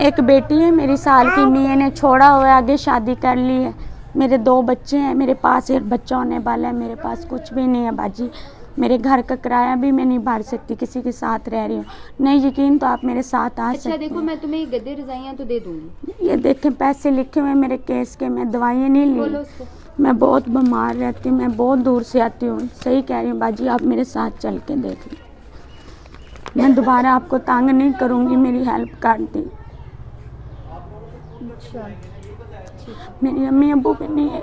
एक बेटी है मेरी, साल की मियाँ ने छोड़ा हुआ है, आगे शादी कर ली है। मेरे 2 बच्चे हैं, मेरे पास एक बच्चा होने वाला है, मेरे पास कुछ भी नहीं है बाजी। मेरे घर का किराया भी मैं नहीं भर सकती, किसी के साथ रह रही हूँ। नहीं यकीन तो आप मेरे साथ आ सकते हैं। देखो मैं तुम्हें गद्दे रजाइयाँ तो दे दूंगी। ये देखें पैसे लिखे हुए मेरे केस के, मैं दवाइयाँ नहीं ली। मैं बहुत बीमार रहती हूँ, मैं बहुत दूर से आती हूँ। सही कह रही हूँ बाजी, आप मेरे साथ चल के देख लो। मैं दोबारा आपको तंग नहीं करूँगी, मेरी हेल्प कर दी। अच्छा मेरी अम्मी अबू भी नहीं है।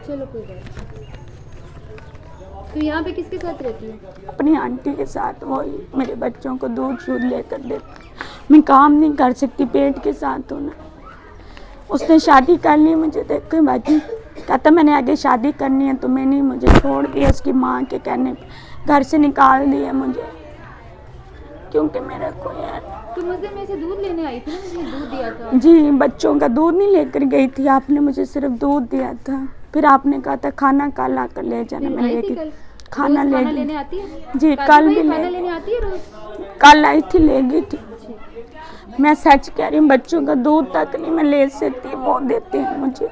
चलो कोई बात नहीं। तो यहाँ पे किसके साथ रहती हो? अपनी आंटी के साथ, वही मेरे बच्चों को दूध शूध लेकर देती। मैं काम नहीं कर सकती, पेट के साथ हूँ ना। उसने शादी कर ली मुझे, देखो बाजी कहता मैंने आगे शादी करनी है तो मैंने मुझे छोड़ दिया, उसकी माँ के कहने पे घर से निकाल दिया मुझे, क्योंकि मेरा कोई है। तो मस्जिद में से दूध लेने आई थी ना, मुझे दूध दिया था। जी, बच्चों का दूध नहीं लेकर गई थी, आपने मुझे सिर्फ दूध दिया था। फिर आपने कहा था खाना कल आकर ले जाना, मैं लेके खाना लेने आती है? जी कल भी खाना लेने आती है रोज? कल आई थी, ले गई थी। मैं सच कह रही हूँ, बच्चों का दूध तक नहीं मैं ले सकती, वो देते हैं मुझे।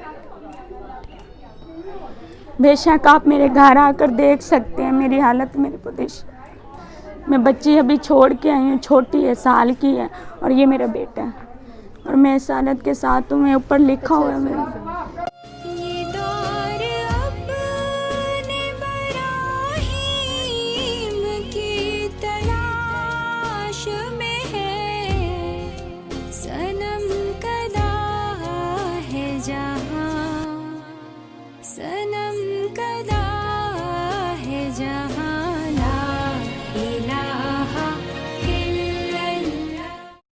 बेशक आप मेरे घर आकर देख सकते हैं मेरी हालत, मेरी पोजीशन। मैं बच्ची अभी छोड़ के आई हूँ, छोटी है, साल की है, और ये मेरा बेटा है, और मैं इस हालत के साथ हूँ। मैं ऊपर लिखा हुआ है मेरा।